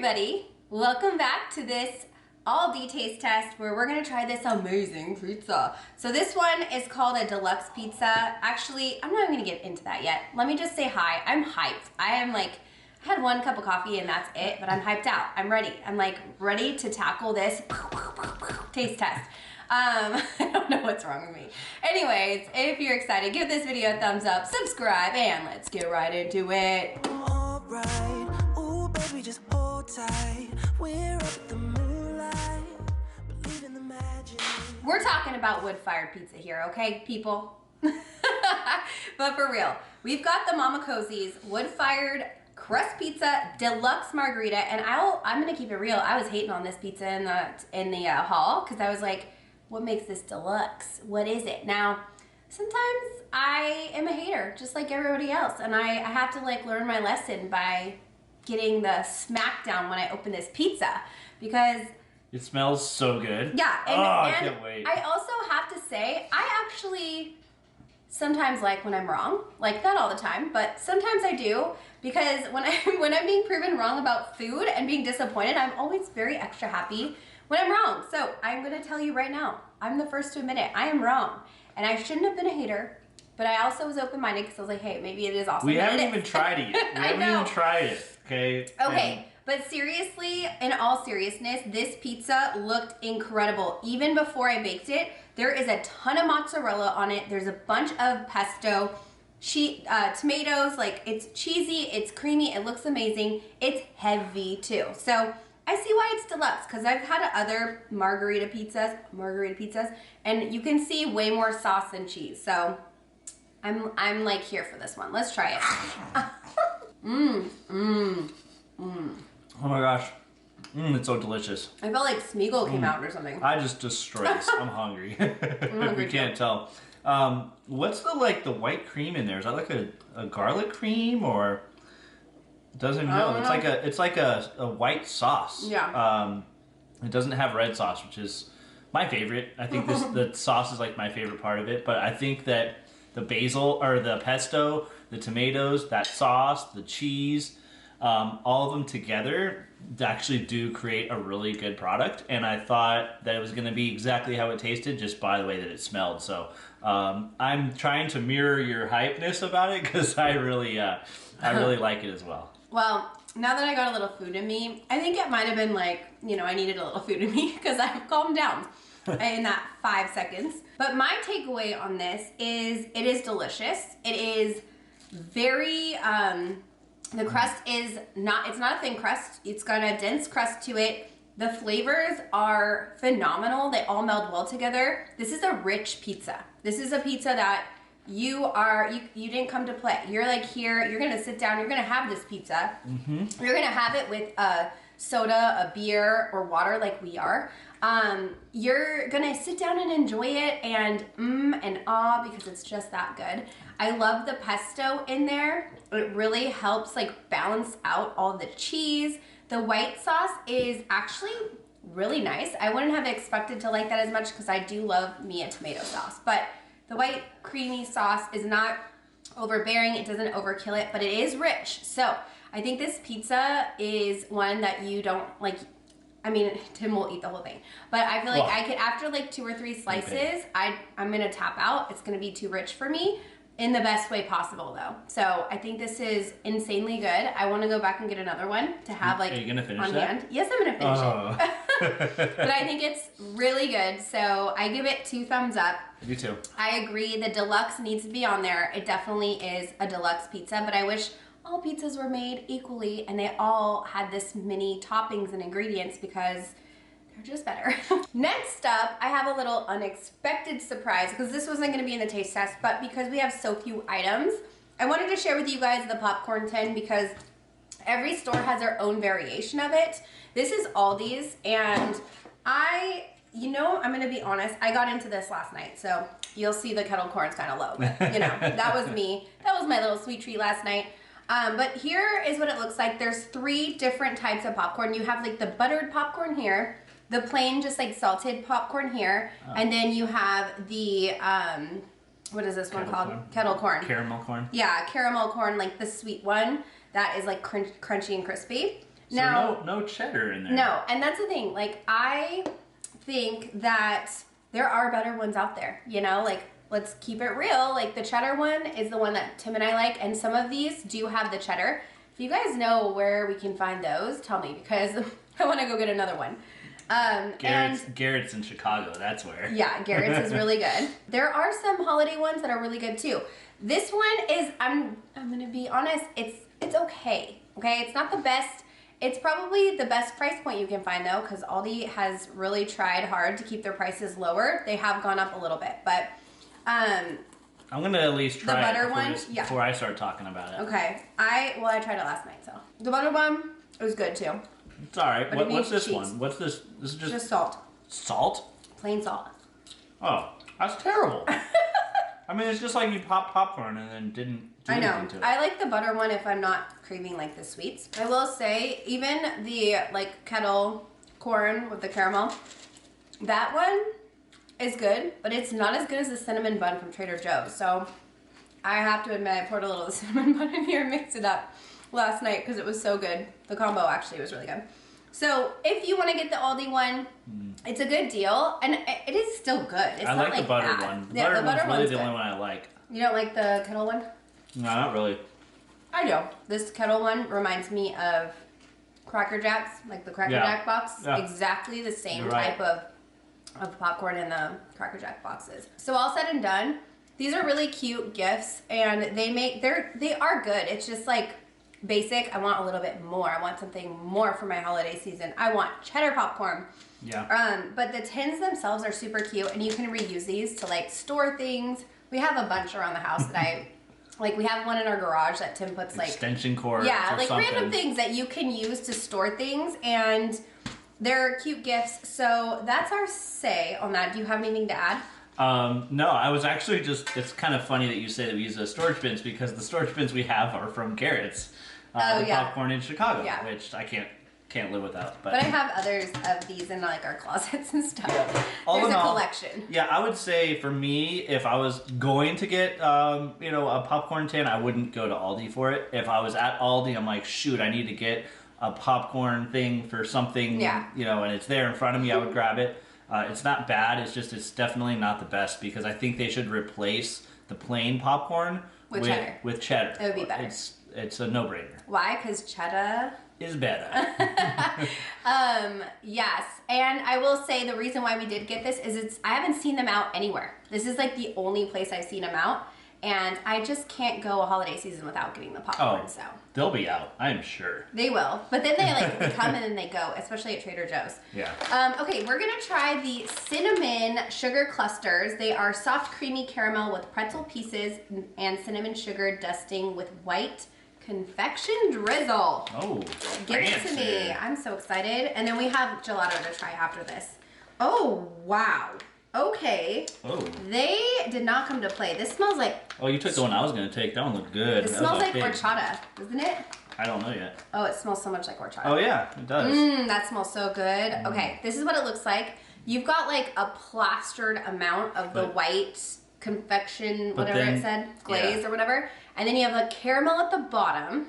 everybody, welcome back to this Aldi Taste Test where we're gonna try this amazing pizza. So this one is called a deluxe pizza. Actually, I'm not even gonna get into that yet. Let me just say hi. I'm hyped. I had one cup of coffee and that's it, but I'm hyped out. I'm ready. I'm like ready to tackle this taste test. I don't know what's wrong with me. Anyways, if you're excited, give this video a thumbs up, subscribe, and let's get right into it. Alright, ooh baby, just hold tight. We're up at the moonlight, believe in the magic. We're talking about wood-fired pizza here, okay, people? But for real, we've got the Mama Cozy's wood-fired crust pizza deluxe margherita, and I'm gonna keep it real. I was hating on this pizza in the haul because I was like, what makes this deluxe? What is it? Now, sometimes I am a hater, just like everybody else, and I have to like learn my lesson by getting the smackdown when I open this pizza because it smells so good. Yeah, I can't wait. I also have to say, I actually sometimes like when I'm wrong, like not all the time, but sometimes I do, because when I'm being proven wrong about food and being disappointed, I'm always very extra happy when I'm wrong. So I'm gonna tell you right now, I'm the first to admit it, I am wrong. And I shouldn't have been a hater, but I also was open-minded because I was like, hey, maybe it is awesome. We haven't even tried it yet. We haven't even tried it, okay? Okay, but seriously, in all seriousness, this pizza looked incredible. Even before I baked it, there is a ton of mozzarella on it. There's a bunch of pesto, tomatoes, like it's cheesy, it's creamy, it looks amazing. It's heavy too. So I see why it's deluxe, because I've had other margherita pizzas, and you can see way more sauce than cheese. So I'm like here for this one. Let's try it. Oh my gosh. It's so delicious. I felt like Smeagol came out or something. I just destroyed this. I'm hungry. If you can't tell. What's the white cream in there? Is that like a garlic cream or? Doesn't know. It's like a white sauce. Yeah. It doesn't have red sauce, which is my favorite. I think the sauce is like my favorite part of it. But I think that the basil or the pesto, the tomatoes, that sauce, the cheese, all of them together actually do create a really good product. And I thought that it was going to be exactly how it tasted just by the way that it smelled. So I'm trying to mirror your hypeness about it because I really like it as well. Well, now that I got a little food in me, I think it might have been like, I needed a little food in me because I've calmed down in that 5 seconds. But my takeaway on this is it is delicious. It is very, the crust is it's not a thin crust. It's got a dense crust to it. The flavors are phenomenal. They all meld well together. This is a rich pizza. This is a pizza that you didn't come to play. You're like here, you're gonna sit down, you're gonna have this pizza. You're gonna have it with a soda, a beer, or water like we are. You're gonna sit down and enjoy it and because it's just that good. I love the pesto in there. It really helps like balance out all the cheese. The white sauce is actually really nice. I wouldn't have expected to like that as much because I do love me a tomato sauce, but the white creamy sauce is not overbearing. It doesn't overkill it, but it is rich. So I think this pizza is one that you don't like. I mean, Tim will eat the whole thing, but I feel like I could, after like 2 or 3 slices, I'm gonna tap out. It's gonna be too rich for me in the best way possible though. So I think this is insanely good. I wanna go back and get another one to have like Are you gonna finish on that? hand. Yes, I'm gonna finish it. But I think it's really good. So I give it 2 thumbs up. You too. I agree, the deluxe needs to be on there. It definitely is a deluxe pizza, but I wish all pizzas were made equally and they all had this many toppings and ingredients because they're just better. Next up, I have a little unexpected surprise because this wasn't gonna be in the taste test, but because we have so few items, I wanted to share with you guys the popcorn tin because every store has their own variation of it. This is Aldi's, and I'm gonna be honest, I got into this last night, so you'll see the kettle corn's kind of low, but that was me. That was my little sweet treat last night. But here is what it looks like. There's 3 different types of popcorn. You have like the buttered popcorn here, the plain just like salted popcorn here, and then you have the, what is this one called? Kettle corn. Caramel corn. Yeah, caramel corn, like the sweet one that is like crunchy and crispy. So Now, no cheddar in there. No, and that's the thing. Like, I think that there are better ones out there, you know? Like, let's keep it real. Like, the cheddar one is the one that Tim and I like, and some of these do have the cheddar. If you guys know where we can find those, tell me, because I want to go get another one. Garrett's in Chicago, that's where. Yeah, Garrett's is really good. There are some holiday ones that are really good too. This one is, I'm gonna be honest, it's okay. Okay, it's not the best. It's probably the best price point you can find though, because Aldi has really tried hard to keep their prices lower. They have gone up a little bit, but I'm gonna at least try the butter it one, before I start talking about it. Okay, I tried it last night, so the butter one was good too. It's all right. What's this cheese. one? What's this? This is Just salt, salt. plain salt. Oh, that's terrible. I mean, it's just like you pop popcorn and then didn't do anything to it. I like the butter one if I'm not craving like the sweets. I will say, even the like kettle corn with the caramel, that one is good, but it's not as good as the cinnamon bun from Trader Joe's. So I have to admit, I poured a little of the cinnamon bun in here and mixed it up last night because it was so good. The combo actually was really good. So if you want to get the Aldi one, it's a good deal, and it is still good. It's I not like the butter bad. one. The Yeah, butter one's really the good. only one I like. You don't like the kettle one? No, not really. I do. This kettle one reminds me of Cracker Jacks, like the Cracker Jack box. Yeah. Exactly the same You're right. type of popcorn in the Cracker Jack boxes. So all said and done, these are really cute gifts, and they are good. It's just like basic. I want a little bit more. I want something more for my holiday season. I want cheddar popcorn. Yeah. But the tins themselves are super cute, and you can reuse these to like store things. We have a bunch around the house that I like. We have one in our garage that Tim puts like extension cords. yeah, or like something. random things that you can use to store things, and they're cute gifts. So that's our say on that. Do you have anything to add? No, I was actually just. It's kind of funny that you say that we use those storage bins because the storage bins we have are from Garrett's. The popcorn in Chicago, which I can't live without. But I have others of these in like our closets and stuff. There's a collection. Yeah, I would say for me, if I was going to get a popcorn tin, I wouldn't go to Aldi for it. If I was at Aldi, I'm like, shoot, I need to get a popcorn thing for something, and it's there in front of me, I would grab it. It's not bad. It's definitely not the best because I think they should replace the plain popcorn with cheddar. It would be better. It's a no-brainer. Why? Because cheddar is better. Yes, and I will say the reason why we did get this is I haven't seen them out anywhere. This is like the only place I've seen them out, and I just can't go a holiday season without getting the popcorn. So they'll be out, I'm sure. They will, but then they come and then they go, especially at Trader Joe's. Yeah. Okay, we're gonna try the cinnamon sugar clusters. They are soft, creamy caramel with pretzel pieces and cinnamon sugar dusting with white confection drizzle. Oh, give it to me. I'm so excited. And then we have gelato to try after this. Oh, wow. Okay. Oh. They did not come to play. This smells like... Oh, you took the one I was going to take. That one looked good. It smells like horchata, doesn't it? I don't know yet. Oh, it smells so much like horchata. Oh, yeah, it does. That smells so good. Okay, this is what it looks like. You've got like a plastered amount of the white confection, whatever it said, glaze or whatever. And then you have the caramel at the bottom.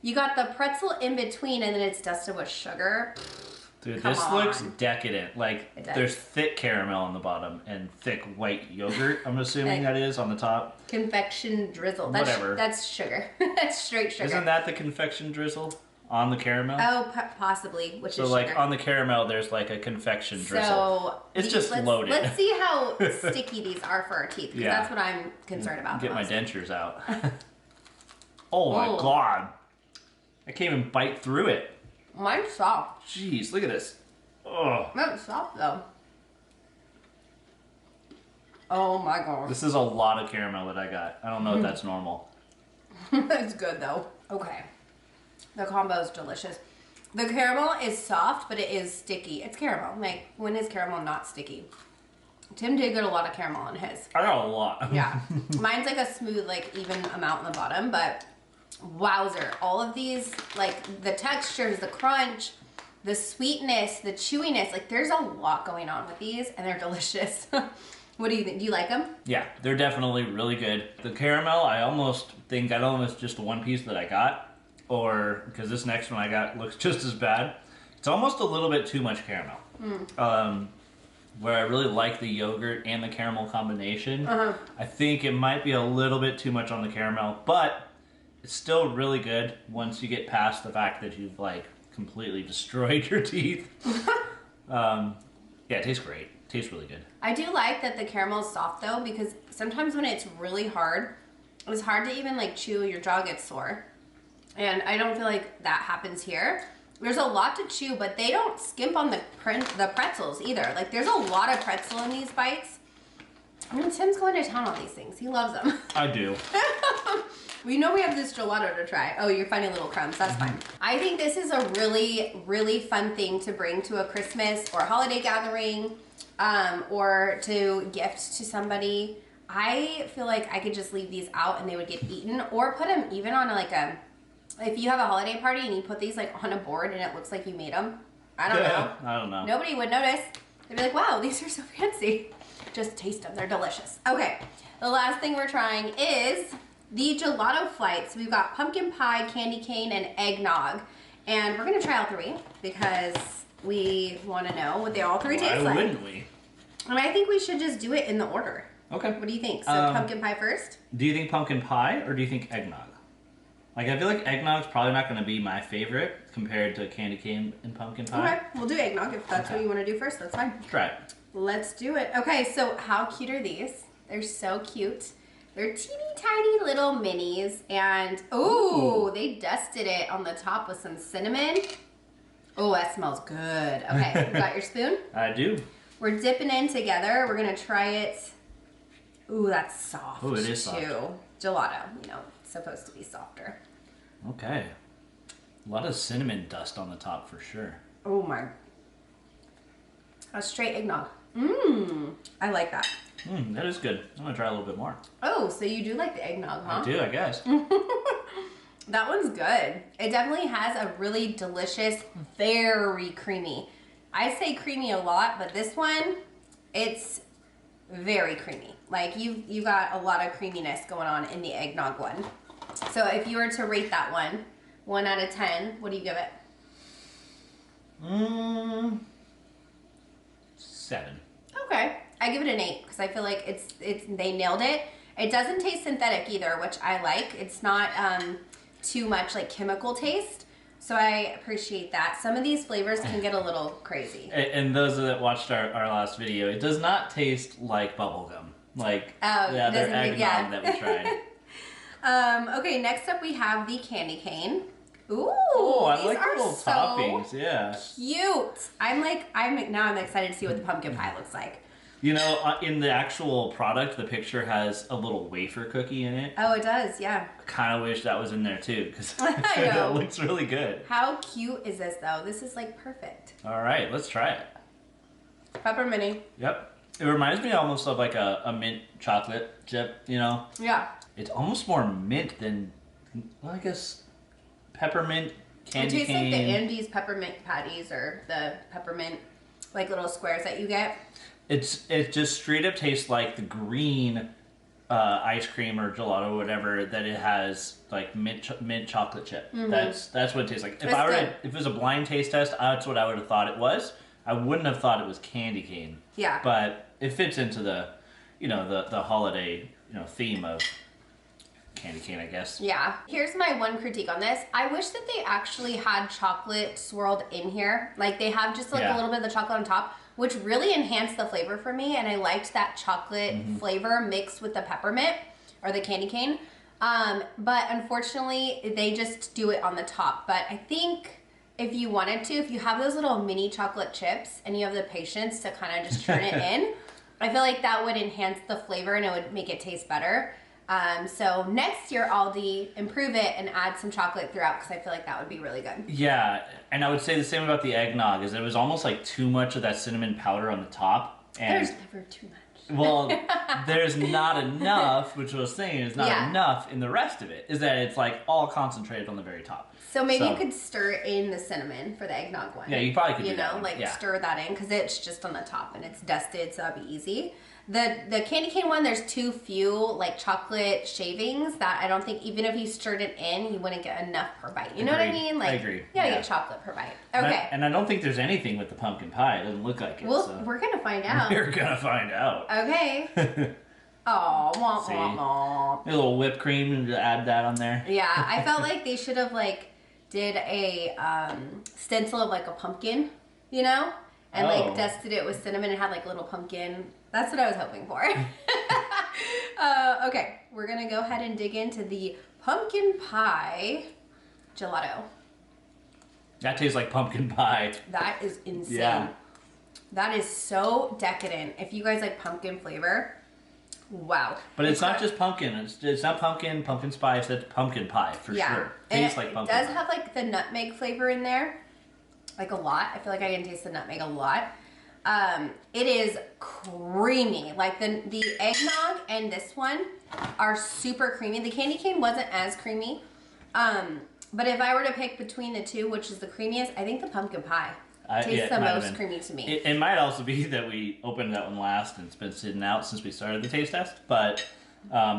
You got the pretzel in between, and then it's dusted with sugar. Dude, this looks decadent. Like, there's thick caramel on the bottom and thick white yogurt, I'm assuming that is, on the top. Confection drizzle. Whatever. That's sugar. That's straight sugar. Isn't that the confection drizzle on the caramel? Oh, possibly, which is sugar. So, like, on the caramel, there's, like, a confection drizzle. So, it's just loaded. Let's see how sticky these are for our teeth, because that's what I'm concerned about. Get my dentures out. Oh, my God. I can't even bite through it. Mine's soft. Jeez, look at this. Oh. Mine's soft, though. Oh, my God. This is a lot of caramel that I got. I don't know if that's normal. It's good, though. Okay. The combo is delicious. The caramel is soft, but it is sticky. It's caramel. Like, when is caramel not sticky? Tim did get a lot of caramel on his. I got a lot. Yeah. Mine's like a smooth, like, even amount on the bottom, but wowzer. All of these, like, the textures, the crunch, the sweetness, the chewiness, like, there's a lot going on with these, and they're delicious. What do you think? Do you like them? Yeah, they're definitely really good. The caramel, I almost think I almost just the one piece that I got or because this next one I got looks just as bad. It's almost a little bit too much caramel. Where I really like the yogurt and the caramel combination. I think it might be a little bit too much on the caramel, but it's still really good once you get past the fact that you've like completely destroyed your teeth. Yeah, it tastes great. It tastes really good. I do like that the caramel is soft though, because sometimes when it's really hard, it's hard to even like chew, your jaw gets sore. And I don't feel like that happens here. There's a lot to chew, but they don't skimp on the pretzels either. Like, there's a lot of pretzel in these bites. I mean, Tim's going to town on these things. He loves them. I do. We know we have this gelato to try. Oh, you're finding little crumbs. That's fine. I think this is a really, really fun thing to bring to a Christmas or a holiday gathering, or to gift to somebody. I feel like I could just leave these out and they would get eaten, or put them even on like a... If you have a holiday party and you put these like on a board and it looks like you made them, I don't know. I don't know. Nobody would notice. They'd be like, wow, these are so fancy. Just taste them. They're delicious. Okay, the last thing we're trying is the Gelato Flights. We've got pumpkin pie, candy cane, and eggnog. And we're going to try all three because we want to know what they all three taste like. Why wouldn't we? And I think we should just do it in the order. Okay. What do you think? So pumpkin pie first? Do you think pumpkin pie or do you think eggnog? Like, I feel like eggnog's probably not going to be my favorite compared to candy cane and pumpkin pie. Okay, we'll do eggnog if that's what you want to do first. That's fine. Let's try it. Let's do it. Okay, so how cute are these? They're so cute. They're teeny tiny little minis. And, ooh, they dusted it on the top with some cinnamon. Oh, that smells good. Okay, you got your spoon? I do. We're dipping in together. We're going to try it. Ooh, that's soft. Ooh, it is soft. Too. Gelato, you know, it's supposed to be softer. Okay. A lot of cinnamon dust on the top for sure. Oh my. A straight eggnog. Mmm. I like that. That is good. I'm going to try a little bit more. Oh, so you do like the eggnog, huh? I do, I guess. That one's good. It definitely has a really delicious, very creamy. I say creamy a lot, but this one, it's very creamy. Like you got a lot of creaminess going on in the eggnog one. So if you were to rate that one, 1 out of 10, what do you give it? 7. Okay, I give it an 8 because I feel like it's they nailed it. It doesn't taste synthetic either, which I like. It's not too much like chemical taste, so I appreciate that. Some of these flavors can get a little crazy. And those that watched our last video, it does not taste like bubblegum. Like the other eggnog that we tried. Okay, next up we have the candy cane. Ooh, I these like are the little so toppings. Yeah, cute. I'm excited to see what the pumpkin pie looks like. You know, in the actual product, the picture has a little wafer cookie in it. Oh, it does, yeah. I kind of wish that was in there too, because I know. it looks really good. How cute is this though? This is like perfect. All right, let's try it. Peppermint. Yep. It reminds me almost of like a mint chocolate chip, you know? Yeah. It's almost more mint than, well, I guess, peppermint, candy cane. It tastes like the Andes peppermint patties or the peppermint, like little squares that you get. It just straight up tastes like the green ice cream or gelato or whatever that it has, like mint chocolate chip. Mm-hmm. That's what it tastes like. If it was a blind taste test, that's what I would have thought it was. I wouldn't have thought it was candy cane. Yeah. But it fits into the holiday, theme of candy cane, I guess. Yeah. Here's my one critique on this. I wish that they actually had chocolate swirled in here. Like they have just like a little bit of the chocolate on top, which really enhanced the flavor for me. And I liked that chocolate flavor mixed with the peppermint or the candy cane. But unfortunately, they just do it on the top. But I think if you wanted to, if you have those little mini chocolate chips and you have the patience to kind of just turn it in, I feel like that would enhance the flavor and it would make it taste better. So next year, Aldi, improve it and add some chocolate throughout because I feel like that would be really good. Yeah, and I would say the same about the eggnog, is it was almost like too much of that cinnamon powder on the top. And there's never too much. Well, there's not enough, which I was saying is not enough in the rest of it, is that it's like all concentrated on the very top. So maybe you could stir in the cinnamon for the eggnog one. Yeah, you probably could do that. Stir that in because it's just on the top and it's dusted, so that'd be easy. The candy cane one, there's too few like chocolate shavings that I don't think even if you stirred it in, you wouldn't get enough per bite. You know what I mean? Like, I agree. You gotta get chocolate per bite. Okay. And I don't think there's anything with the pumpkin pie. It doesn't look like it. Well, so. we're gonna find out. We're gonna find out. Okay. Oh, womp, See? womp, womp. A little whipped cream and add that on there. Yeah, I felt like they should have like did a stencil of like a pumpkin, you know? And like dusted it with cinnamon and had like a little pumpkin. That's what I was hoping for. Okay, we're gonna go ahead and dig into the pumpkin pie gelato. That tastes like pumpkin pie. That is insane. Yeah. That is so decadent. If you guys like pumpkin flavor, wow. But it's not just pumpkin. It's not pumpkin spice. It's pumpkin pie for sure. Tastes like pumpkin It does pie. have like the nutmeg flavor in there. Like a lot. I feel like I can taste the nutmeg a lot. It is creamy. Like the eggnog and this one are super creamy. The candy cane wasn't as creamy. But if I were to pick between the two, which is the creamiest, I think the pumpkin pie tastes the most creamy to me. It might also be that we opened that one last and it's been sitting out since we started the taste test. But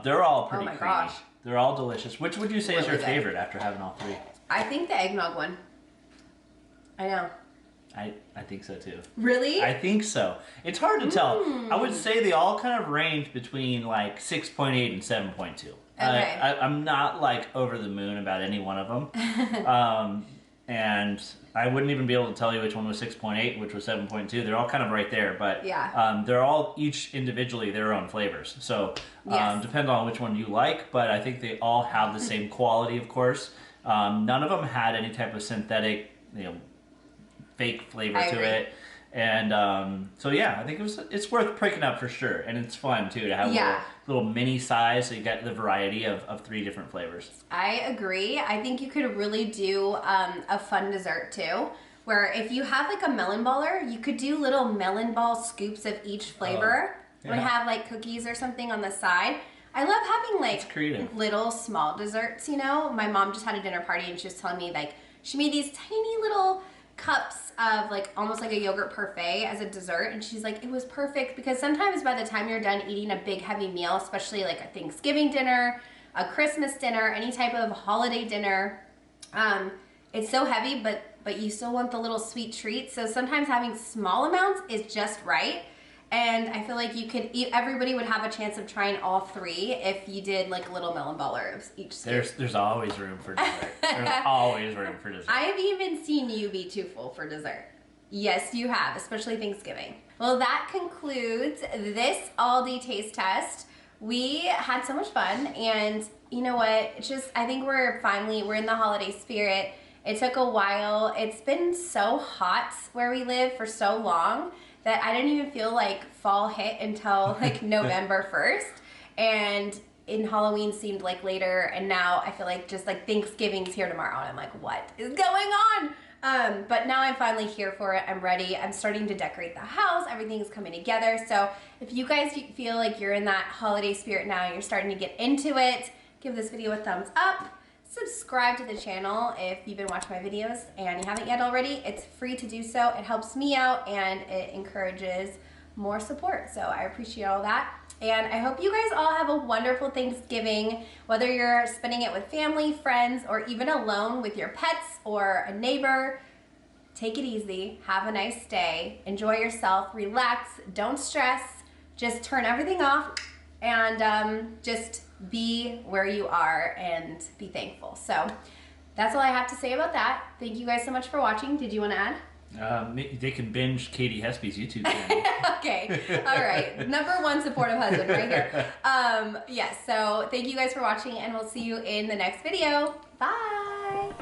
they're all pretty creamy. Gosh. They're all delicious. Which would you say is your good. favorite after having all three? I think the eggnog one. I know. I think so too. Really? I think so. It's hard to tell. I would say they all kind of range between like 6.8 and 7.2. Okay. I'm not like over the moon about any one of them. And I wouldn't even be able to tell you which one was 6.8, which was 7.2. They're all kind of right there, but yeah. They're all each individually their own flavors. So depends on which one you like, but I think they all have the same quality, of course. None of them had any type of synthetic, fake flavor to it. And so yeah, I think it's worth picking up for sure, and it's fun too to have a little mini size, so you got the variety of 3 different flavors. I agree. I think you could really do a fun dessert too, where if you have like a melon baller, you could do little melon ball scoops of each flavor and have like cookies or something on the side. I love having like little small desserts. My mom just had a dinner party and she was telling me like she made these tiny little cups of like almost like a yogurt parfait as a dessert, and she's like, it was perfect because sometimes by the time you're done eating a big heavy meal, especially like a Thanksgiving dinner, a Christmas dinner, any type of holiday dinner, it's so heavy, but you still want the little sweet treats. So sometimes having small amounts is just right. And I feel like everybody would have a chance of trying all 3 if you did like a little melon baller of each scoop. There's always room for dessert. There's always room for dessert. I have even seen you be too full for dessert. Yes, you have, especially Thanksgiving. Well, that concludes this Aldi Taste Test. We had so much fun, and you know what? I think we're in the holiday spirit. It took a while. It's been so hot where we live for so long that I didn't even feel like fall hit until like November 1st. And in Halloween seemed like later, and now I feel like just like Thanksgiving's here tomorrow, and I'm like, what is going on? But now I'm finally here for it. I'm ready. I'm starting to decorate the house. Everything's coming together. So if you guys feel like you're in that holiday spirit now, you're starting to get into it, give this video a thumbs up. Subscribe to the channel if you've been watching my videos and you haven't yet already. It's free to do so. It helps me out and it encourages more support. So I appreciate all that. And I hope you guys all have a wonderful Thanksgiving, whether you're spending it with family, friends, or even alone with your pets or a neighbor. Take it easy. Have a nice day. Enjoy yourself. Relax. Don't stress. Just turn everything off and just be where you are and be thankful. So that's all I have to say about that. Thank you guys so much for watching. Did you want to add? They can binge Katie Hespe's YouTube channel. Okay. All right. #1 supportive husband right here. Yes. So thank you guys for watching, and we'll see you in the next video. Bye.